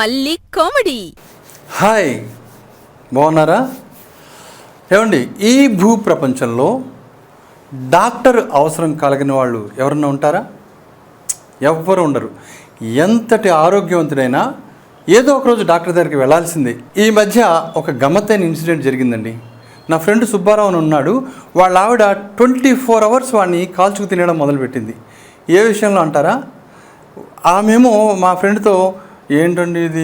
మళ్ళీ comedy. Hi, బాగున్నారా? ఏమండి, ఈ భూ ప్రపంచంలో డాక్టర్ అవసరం కలిగిన వాళ్ళు ఎవరన్నా ఉంటారా? ఎవ్వరు ఉండరు. ఎంతటి ఆరోగ్యవంతుడైనా ఏదో ఒకరోజు డాక్టర్ దగ్గరికి వెళ్ళాల్సిందే. ఈ మధ్య ఒక గమ్మత్తైన ఇన్సిడెంట్ జరిగిందండి. నా ఫ్రెండ్ సుబ్బారావు అని ఉన్నాడు. వాళ్ళ ఆవిడ 24 hours వాడిని కాల్చుకు తినడం మొదలుపెట్టింది. ఏ విషయంలో అంటారా? ఆమెమో మా ఫ్రెండ్తో, ఏంటండి ఇది,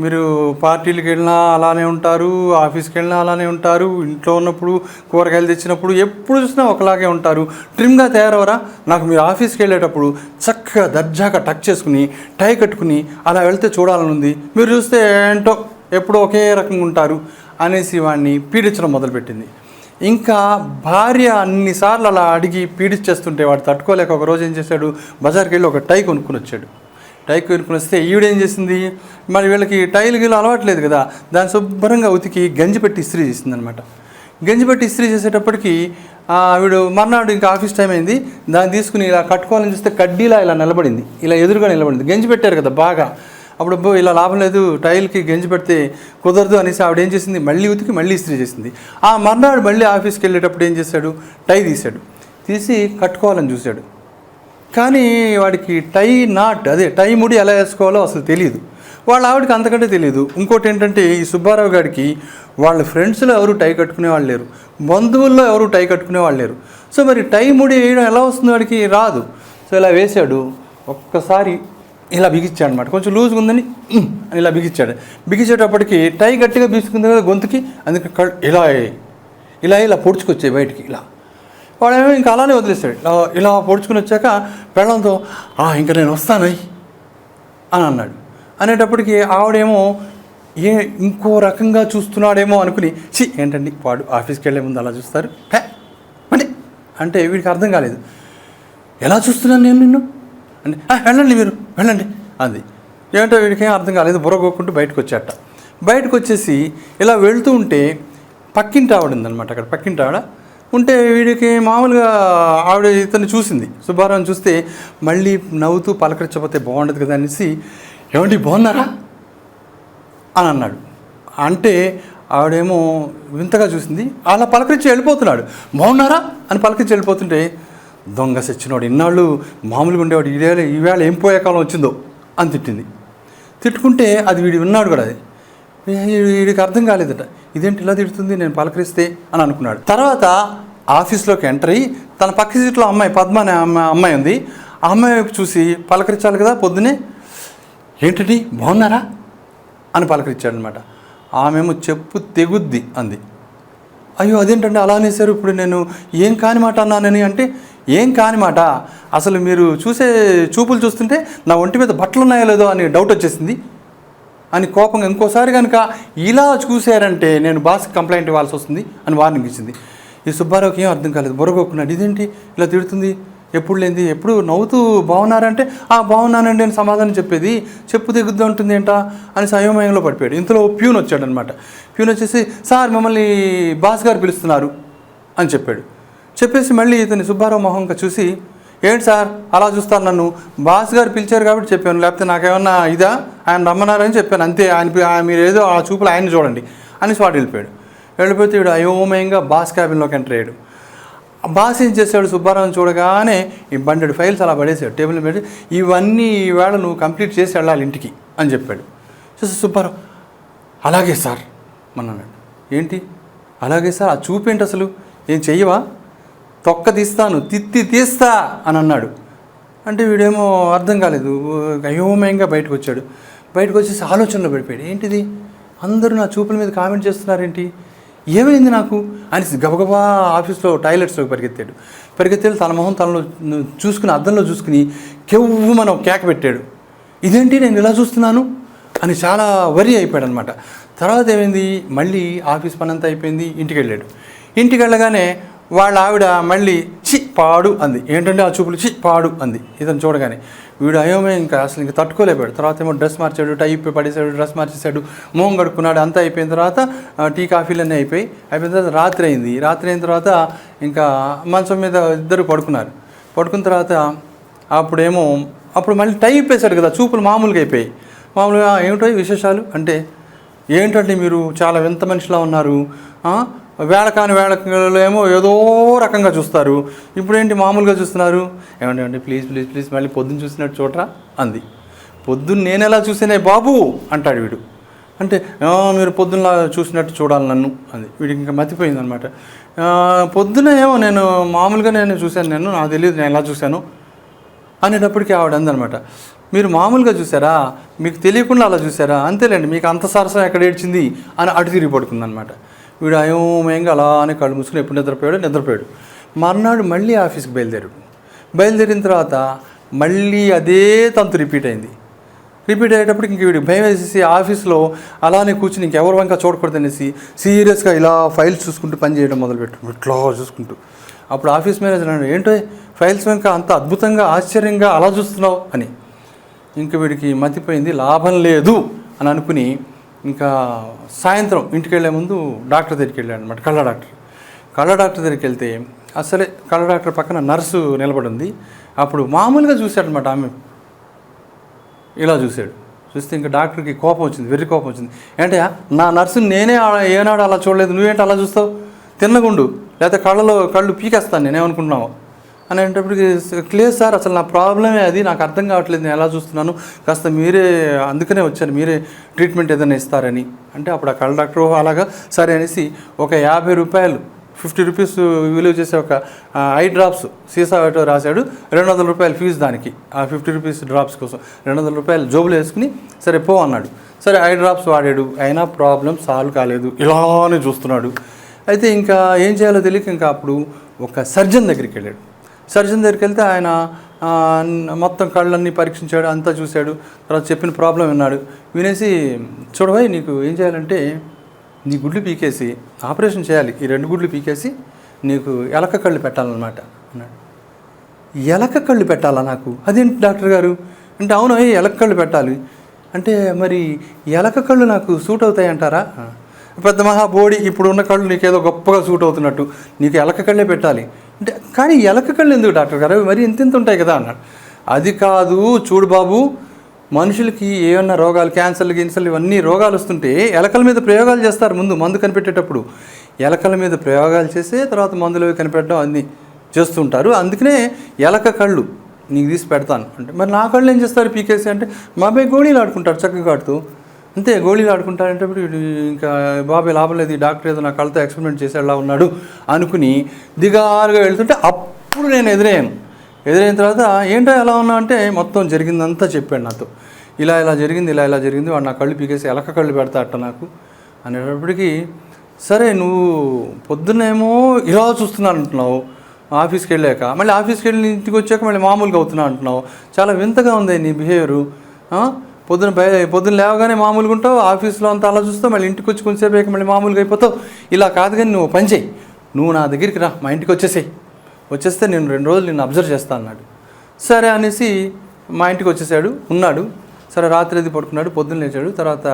మీరు పార్టీలకు వెళ్ళినా అలానే ఉంటారు, ఆఫీస్కి వెళ్ళినా అలానే ఉంటారు, ఇంట్లో ఉన్నప్పుడు కూరగాయలు తెచ్చినప్పుడు ఎప్పుడు చూసినా ఒకలాగే ఉంటారు, ట్రిమ్గా తయారవరా? నాకు మీరు ఆఫీస్కి వెళ్ళేటప్పుడు చక్కగా దర్జాగా టక్ చేసుకుని టై కట్టుకుని అలా వెళ్తే చూడాలని ఉంది, మీరు చూస్తే ఏంటో ఎప్పుడు ఒకే రకంగా ఉంటారు అనేసి వాడిని పీడించడం మొదలుపెట్టింది. ఇంకా భార్య అన్నిసార్లు అలా అడిగి పీడించేస్తుంటే వాడు తట్టుకోలేక ఒకరోజు ఏం చేశాడు, బజార్కి వెళ్ళి ఒక టై కొనుక్కుని వచ్చాడు. టై కొనుక్కుని వస్తే ఈవిడేం చేసింది, మరి వీళ్ళకి టైలు గిలు అలవాట్లేదు కదా, దాన్ని శుభ్రంగా ఉతికి గంజి పెట్టి ఇస్త్రీ చేసింది అనమాట. గంజి పెట్టి ఇస్త్రీ చేసేటప్పటికి ఆవిడ మర్నాడు ఇంకా ఆఫీస్ టైం అయింది, దాన్ని తీసుకుని ఇలా కట్టుకోవాలని చూస్తే కడ్డీలా ఇలా నిలబడింది, ఇలా ఎదురుగా నిలబడింది. గంజి పెట్టారు కదా బాగా, అప్పుడు ఇలా లాభం లేదు, టైల్కి గంజి పెడితే కుదరదు అనేసి ఆవిడ ఏం చేసింది, మళ్ళీ ఉతికి మళ్ళీ ఇస్త్రీ చేసింది. ఆ మర్నాడు మళ్ళీ ఆఫీస్కి వెళ్ళేటప్పుడు ఏం చేశాడు, టై తీశాడు, తీసి కట్టుకోవాలని చూశాడు. కానీ వాడికి టై ముడి ఎలా వేసుకోవాలో అసలు తెలియదు. వాళ్ళ ఆవిడకి అంతకంటే తెలియదు. ఇంకోటి ఏంటంటే, ఈ సుబ్బారావు గారికి వాళ్ళ ఫ్రెండ్స్లో ఎవరు టై కట్టుకునే వాళ్ళు లేరు, బంధువుల్లో ఎవరు టై కట్టుకునే వాళ్ళు లేరు. సో మరి టై ముడి వేయడం ఎలా వస్తుంది, వాడికి రాదు. సో ఇలా వేశాడు, ఒక్కసారి ఇలా బిగించాడు అనమాట, కొంచెం లూజ్గా ఉందని ఇలా బిగించాడు. బిగించేటప్పటికి టై గట్టిగా బిగుసుకుంది కదా గొంతుకి, అందుకే ఇలా పొడుచుకొచ్చాయి బయటికి. ఇలా వాడేమో ఇంకా అలానే వదిలేస్తాడు. ఇలా పొడుచుకుని వచ్చాక పెళ్ళంతో, ఇంకా నేను వస్తానై అని అన్నాడు. అనేటప్పటికి ఆవిడేమో ఇంకో రకంగా చూస్తున్నాడేమో అనుకుని, ఏంటండి వాడు ఆఫీస్కి వెళ్ళే ముందు అలా చూస్తారు అంటే వీడికి అర్థం కాలేదు. ఎలా చూస్తున్నాను నేను నిన్ను అంటే, వెళ్ళండి మీరు వెళ్ళండి అంది. ఏంటో వీడికి ఏం అర్థం కాలేదు. బుర్రగొక్కుంటూ బయటకు వచ్చాట. బయటకు వచ్చేసి ఇలా వెళ్తూ ఉంటే పక్కింటి ఆవిడ ఉందన్నమాట. అక్కడ పక్కింటి ఆవిడ ఉంటే వీడికి మామూలుగా ఆవిడ ఇతన్ని చూసింది, సుబ్బారావుని చూస్తే మళ్ళీ నవ్వుతూ పలకరించకపోతే బాగుండదు కదా అనేసి, ఏమండి బాగున్నారా అని అన్నాడు. అంటే ఆవిడేమో వింతగా చూసింది. అలా పలకరించి వెళ్ళిపోతున్నాడు. బాగున్నారా అని పలకరించి వెళ్ళిపోతుంటే, దొంగ సచ్చినోడు, ఇన్నాళ్ళు మామూలుగా ఉండేవాడు, ఈవేళ ఏం పోయే కాలం వచ్చిందో అని తిట్టింది. తిట్టుకుంటే అది వీడు ఉన్నాడు కూడా, అది వీడికి అర్థం కాలేదట, ఇదేంటి ఇలా తిడుతుంది నేను పలకరిస్తే అని అనుకున్నాడు. తర్వాత ఆఫీస్లోకి ఎంటర్ అయ్యి తన పక్క సీట్లో అమ్మాయి పద్మ అనే అమ్మాయి ఉంది. ఆ అమ్మాయి వైపు చూసి పలకరించాలి కదా పొద్దునే, ఏంటండి బాగున్నారా అని పలకరించాడు అనమాట. ఆమెమో చెప్పు తెగుద్ది అంది. అయ్యో అదేంటండి అలా అనేసారు, ఇప్పుడు నేను ఏం కాని మాట అన్నానని. అంటే ఏం కాని మాట, అసలు మీరు చూసే చూపులు చూస్తుంటే నా ఒంటి మీద బట్టలు ఉన్నాయో లేదో అని డౌట్ వచ్చేసింది అని కోపంగా, ఇంకోసారి కనుక ఇలా చూశారంటే నేను బాస్కి కంప్లైంట్ ఇవ్వాల్సి వస్తుంది అని వార్నింగ్ ఇచ్చింది. ఈ సుబ్బారావుకి ఏం అర్థం కాలేదు, బుర్రగొక్కున్నాడు. ఇదేంటి ఇలా తిడుతుంది, ఎప్పుడు లేనిది, ఎప్పుడు నవ్వుతూ బాగున్నారంటే బాగున్నానండి అని సమాధానం చెప్పేది, చెప్పు దిగుద్దు ఉంటుంది ఏంటా అని అయోమయంలో పడిపోయాడు. ఇంతలో ప్యూన్ వచ్చాడనమాట. ప్యూన్ వచ్చేసి, సార్ మిమ్మల్ని బాస్ గారు పిలుస్తున్నారు అని చెప్పాడు. చెప్పేసి మళ్ళీ ఇతని సుబ్బారావు మొహంగా చూసి, ఏంటి సార్ అలా చూస్తారు నన్ను, బాస్ గారు పిలిచారు కాబట్టి చెప్పాను, లేకపోతే నాకేమన్నా ఇదా, ఆయన రమ్మన్నారని చెప్పాను అంతే, మీరు ఏదో ఆ చూపులు ఆయన్ని చూడండి అనేసి వాడు వెళ్ళిపోయాడు. వెళ్ళిపోతే వీడు అయోమయంగా బాస్ క్యాబిన్లోకి ఎంటర్ అయ్యాడు. బాస్ ఏం చేశాడు, సుబ్బారావుని చూడగానే ఈ బండెడు ఫైల్స్ అలా పడేసాడు టేబుల్ పెట్టి, ఇవన్నీ ఈవేళ నువ్వు కంప్లీట్ చేసి వెళ్ళాలి ఇంటికి అని చెప్పాడు. చూసి సుబ్బారావు, అలాగే సార్ అన్నాడు. ఏంటి అలాగే సార్, ఆ చూపేంటి అసలు, ఏం చెయ్యవా, తొక్క తీస్తాను, తిత్తి తీస్తా అని అన్నాడు. అంటే వీడేమో అర్థం కాలేదు, అయోమయంగా బయటకు వచ్చాడు. బయటకు వచ్చేసి ఆలోచనలో పడిపోయాడు. ఏంటిది, అందరూ నా చూపుల మీద కామెంట్ చేస్తున్నారేంటి, ఏమైంది నాకు అని గబగబా ఆఫీస్లో టాయిలెట్స్లోకి పరిగెత్తాడు. తన మొహం తనలో చూసుకుని అద్దంలో చూసుకుని కెవ్వు మనం కేక పెట్టాడు. ఇదేంటి నేను ఇలా చూస్తున్నాను అని చాలా వరి అయిపోయాడు అనమాట. తర్వాత ఏమైంది, మళ్ళీ ఆఫీస్ పని అంతా అయిపోయింది, ఇంటికి వెళ్ళాడు. ఇంటికి వెళ్ళగానే వాళ్ళ ఆవిడ మళ్ళీ పాడు అంది. ఏంటంటే ఆ చూపులు పాడు అంది ఇతను చూడగానే. వీడు అయోమయం ఇంకా అసలు ఇంకా తట్టుకోలేపాడు. తర్వాత ఏమో డ్రెస్ మార్చాడు, టై పడేసాడు, డ్రెస్ మార్చేసాడు, మొహం కడుక్కున్నాడు. అంతా అయిపోయిన తర్వాత టీ కాఫీలన్నీ అయిపోయిన తర్వాత రాత్రి అయింది. రాత్రి అయిన తర్వాత ఇంకా మంచం మీద ఇద్దరు పడుకున్నారు. పడుకున్న తర్వాత అప్పుడు మళ్ళీ టై ఇప్పేశాడు కదా, చూపులు మామూలుగా అయిపోయాయి. మామూలుగా ఏమిటో విశేషాలు అంటే, ఏంటంటే మీరు చాలా వింత మనిషిలా ఉన్నారు, వేళ కాని వేళలో ఏమో ఏదో రకంగా చూస్తారు, ఇప్పుడేంటి మామూలుగా చూస్తున్నారు, ఏమంటే ప్లీజ్ ప్లీజ్ ప్లీజ్ మళ్ళీ పొద్దున్న చూసినట్టు చూడరా అంది. పొద్దున్న నేను ఎలా చూసేనే బాబు అంటాడు వీడు. అంటే మీరు పొద్దున్న చూసినట్టు చూడాలి నన్ను అంది. వీడికి ఇంకా మతిపోయింది అనమాట. పొద్దున ఏమో నేను మామూలుగా నేను చూశాను, నాకు తెలియదు నేను ఎలా చూశాను అనేటప్పటికీ ఆవిడ అందనమాట, మీరు మామూలుగా చూసారా, మీకు తెలియకుండా అలా చూసారా, అంతేలేండి మీకు అంత సరసం ఎక్కడ ఏడ్చింది అని అటు తిరిగి పడుకుందనమాట. వీడు అయోమయంగా అలానే కళ్ళు మూసుకుని ఎప్పుడు నిద్రపోయాడు. మర్నాడు మళ్ళీ ఆఫీస్కి బయలుదేరిన తర్వాత మళ్ళీ అదే తంతు రిపీట్ అయ్యేటప్పటికి ఇంక వీడికి భయం వేసేసి ఆఫీస్లో అలానే కూర్చుని ఇంకెవరి వంక చూడకూడదు అనేసి సీరియస్గా ఇలా ఫైల్స్ చూసుకుంటూ పని చేయడం మొదలుపెట్టాడు, ఇట్లా చూసుకుంటూ. అప్పుడు ఆఫీస్ మేనేజర్ అన్నాడు, ఏంటో ఫైల్స్ వెంక అంత అద్భుతంగా ఆశ్చర్యంగా అలా చూస్తున్నావు అని. ఇంక వీడికి మతిపోయింది, లాభం లేదు అని అనుకుని ఇంకా సాయంత్రం ఇంటికి వెళ్ళే ముందు డాక్టర్ దగ్గరికి వెళ్ళాడు అనమాట, కళ్ళ డాక్టర్ దగ్గరికి వెళ్తే అసలే కళ్ళ డాక్టర్ పక్కన నర్సు నిలబడి ఉంది. అప్పుడు మామూలుగా చూశాడనమాట, ఆమె ఇలా చూస్తే ఇంకా డాక్టర్కి వెర్రి కోపం వచ్చింది. ఏంటయ్యా నా నర్సుని నేనే ఏనాడు అలా చూడలేదు, నువ్వేంటి అలా చూస్తావు, తిన్నగుండు లేకపోతే కళ్ళు పీకేస్తాను నేనేమనుకుంటున్నావు అనేటప్పటికి, క్లియర్ సార్ అసలు నా ప్రాబ్లమే అది, నాకు అర్థం కావట్లేదు నేను ఎలా చూస్తున్నాను, కాస్త మీరే అందుకనే వచ్చాను, మీరే ట్రీట్మెంట్ ఏదైనా ఇస్తారని అంటే. అప్పుడు ఆ కళ్ళ డాక్టర్ అలాగా సరే అనేసి ఒక 50 రూపాయలు 50 రూపీస్ విలువ చేసే ఒక ఐ డ్రాప్స్ సీసా ఏటో రాశాడు, 200 రూపాయలు ఫీజు దానికి, ఆ 50 రూపీస్ డ్రాప్స్ కోసం 200 రూపాయలు జోబులు వేసుకుని సరే పో అన్నాడు. సరే ఐ డ్రాప్స్ వాడాడు, అయినా ప్రాబ్లం సాల్వ్ కాలేదు, ఇలానే చూస్తున్నాడు. అయితే ఇంకా ఏం చేయాలో తెలియక ఇంకా అప్పుడు ఒక సర్జన్ దగ్గరికి వెళ్తే ఆయన మొత్తం కళ్ళన్నీ పరీక్షించాడు, అంతా చూశాడు, తర్వాత చెప్పిన ప్రాబ్లం విన్నాడు. వినేసి చూడవై నీకు ఏం చేయాలంటే నీ గుడ్లు పీకేసి ఆపరేషన్ చేయాలి, ఈ 2 గుడ్లు పీకేసి నీకు ఎలక కళ్ళు పెట్టాలన్నమాట అన్నాడు. ఎలక కళ్ళు పెట్టాలా నాకు, అదేంటి డాక్టర్ గారు అంటే, అవును ఎలక కళ్ళు పెట్టాలి అంటే, మరి ఎలక కళ్ళు నాకు సూట్ అవుతాయి అంటారా, పెద్ద మహాబోడి ఇప్పుడు ఉన్న కళ్ళు నీకేదో గొప్పగా సూట్ అవుతున్నట్టు నీకు ఎలక కళ్ళే పెట్టాలి అంటే, కానీ ఎలక కళ్ళు ఎందుకు డాక్టర్ గారు, మరి ఇంత ఉంటాయి కదా అన్నాడు. అది కాదు చూడు బాబు, మనుషులకి ఏమన్నా రోగాలు క్యాన్సర్లు ఇవన్నీ రోగాలు వస్తుంటే ఎలకల మీద ప్రయోగాలు చేస్తారు, ముందు మందు కనిపెట్టేటప్పుడు ఎలకల మీద ప్రయోగాలు చేసే తర్వాత మందులు కనిపెట్టడం అన్నీ చేస్తుంటారు, అందుకనే ఎలక కళ్ళు నీకు తీసి పెడతాను అంటే. మరి నా కళ్ళు ఏం చేస్తారు పీకేసి అంటే, మా అబ్బాయి గోళీలు ఆడుకుంటారు చక్కగా ఆడుతూ, అంతే గోళీలు ఆడుకుంటారంటే ఇంకా బాబాయ్ లాభం లేదు, ఈ డాక్టర్ ఏదో నా కళ్ళతో ఎక్స్పెరిమెంట్ చేసేలా ఉన్నాడు అనుకుని దిగారుగా వెళ్తుంటే అప్పుడు నేను ఎదురైన తర్వాత ఏంటో ఎలా ఉన్నా అంటే మొత్తం జరిగిందంతా చెప్పాడు నాతో, ఇలా జరిగింది వాడు నా కళ్ళు పీకేసి ఎలక కళ్ళు పెడతా అట్ట నాకు అనేటప్పటికీ, సరే నువ్వు పొద్దున్నేమో ఇలా చూస్తున్నాను అంటున్నావు, ఆఫీస్కి వెళ్ళాక మళ్ళీ ఆఫీస్కి వెళ్ళి ఇంటికి వచ్చాక మళ్ళీ మామూలుగా అవుతున్నావు అంటున్నావు, చాలా వింతగా ఉంది నీ బిహేవియరు. పొద్దున్న లేవగానే మామూలుగా ఉంటావు, ఆఫీస్లో అంతా అలా చూస్తావు, మళ్ళీ ఇంటికి వచ్చి కొంచెంసేపు అయ్యాక మళ్ళీ మామూలుగా అయిపోతావు, ఇలా కాదు కానీ నువ్వు పని చేయి, నువ్వు నా దగ్గరికి రా, మా ఇంటికి వచ్చేస్తే నేను 2 రోజులు నిన్ను అబ్జర్వ్ చేస్తాను అన్నాడు. సరే అనేసి మా ఇంటికి ఉన్నాడు. సరే రాత్రి అది పడుకున్నాడు, పొద్దున్న లేచాడు, తర్వాత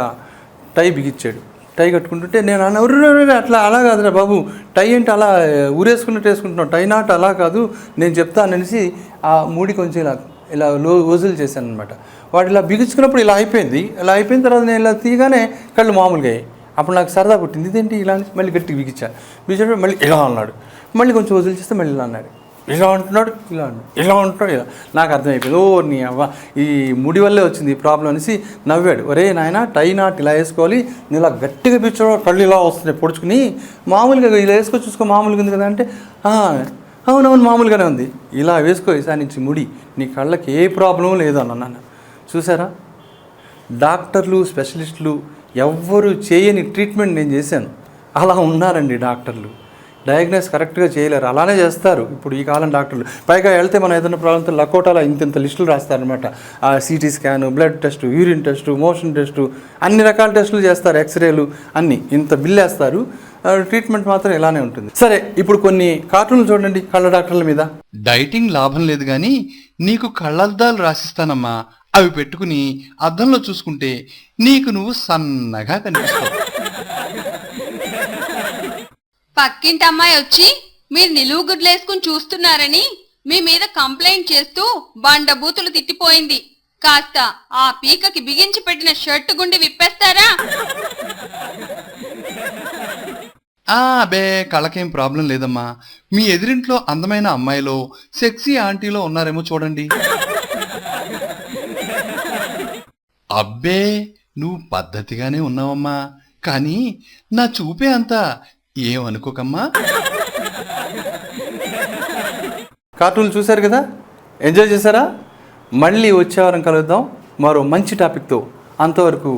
టై బిగించాడు, టై కట్టుకుంటుంటే నేను అలా కాదురా బాబు, టై అంటే అలా ఊరేసుకున్నట్టు వేసుకుంటున్నావు, టై నాట్ అలా కాదు నేను చెప్తాననేసి ఆ మూడి కొంచెం ఇలా వజులు చేశాను అనమాట. వాడు ఇలా బిగించుకున్నప్పుడు ఇలా అయిపోయిన తర్వాత నేను ఇలా తీయగానే కళ్ళు మామూలుగా అయ్యాయి. అప్పుడు నాకు సరదా పుట్టింది, ఇదేంటి ఇలా మళ్ళీ గట్టిగా బిగించాడు, మళ్ళీ ఇలా అన్నాడు, మళ్ళీ కొంచెం వదిలి చేస్తే మళ్ళీ ఇలా అన్నాడు, ఇలా అంటున్నాడు ఇలా. నాకు అర్థమైపోయింది, నీ అవ్వ ఈ ముడి వల్లే వచ్చింది ఈ ప్రాబ్లం అనేసి నవ్వాడు. ఒరే నాయన టై నాట్ ఇలా వేసుకోవాలి, నేను ఇలా గట్టిగా పిచ్చడం కళ్ళు ఇలా వస్తున్నాయి పొడుచుకుని, మామూలుగా ఇలా వేసుకొని చూసుకో మామూలుగా ఉంది కదా అంటే, అవునవును మామూలుగానే ఉంది, ఇలా వేసుకో ఈసారి నుంచి ముడి, నీ కళ్ళకి ఏ ప్రాబ్లం లేదు అన్నాను. చూసారా, డాక్టర్లు స్పెషలిస్టులు ఎవ్వరు చేయని ట్రీట్మెంట్ నేను చేశాను. అలా ఉన్నారండి డాక్టర్లు, డయాగ్నోస్ కరెక్ట్గా చేయలేరు, అలానే చేస్తారు ఇప్పుడు ఈ కాలం డాక్టర్లు. పైగా వెళ్తే మనం ఏదైనా ప్రాబ్లంతో లకోటాలో ఇంత లిస్టులు రాస్తారనమాట, ఆ city scan, blood test, urine test, motion test, అన్ని రకాల టెస్టులు చేస్తారు, ఎక్స్రేలు అన్నీ, ఇంత బిల్ వేస్తారు. ట్రీట్మెంట్ మాత్రం ఇలానే ఉంటుంది. సరే, ఇప్పుడు కొన్ని కార్టూన్లు చూడండి కళ్ళ డాక్టర్ల మీద. డైటింగ్ లాభం లేదు కానీ నీకు కళ్ళద్దాలు రాసిస్తానమ్మా, అవి పెట్టుకుని అద్దంలో చూసుకుంటే నీకు నువ్వు సన్నగా కనిపిస్తావు. పక్కింటి అమ్మాయి వచ్చి మీరు నిలువు గుడ్లేసుకుని చూస్తున్నారని మీ మీద కంప్లైంట్ చేస్తూ బండబూతులు తిట్టిపోయింది. కాస్త ఆ పీకకి బిగించి పెట్టిన షర్ట్ గుండి విప్పేస్తారా? అబే కళ్ళకేం ప్రాబ్లం లేదమ్మా. మీ ఎదురింట్లో అందమైన అమ్మాయిలో సెక్సీ ఆంటీలో ఉన్నారేమో చూడండి. అబ్బే నువ్వు పద్ధతిగానే ఉన్నావమ్మా, కానీ నా చూపే అంతా ఏమనుకోకమ్మా. కార్టూన్ చూశారు కదా, ఎంజాయ్ చేశారా? మళ్ళీ వచ్చే వారం కలుద్దాం మరో మంచి టాపిక్తో. అంతవరకు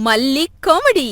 మళ్ళీ కామెడీ.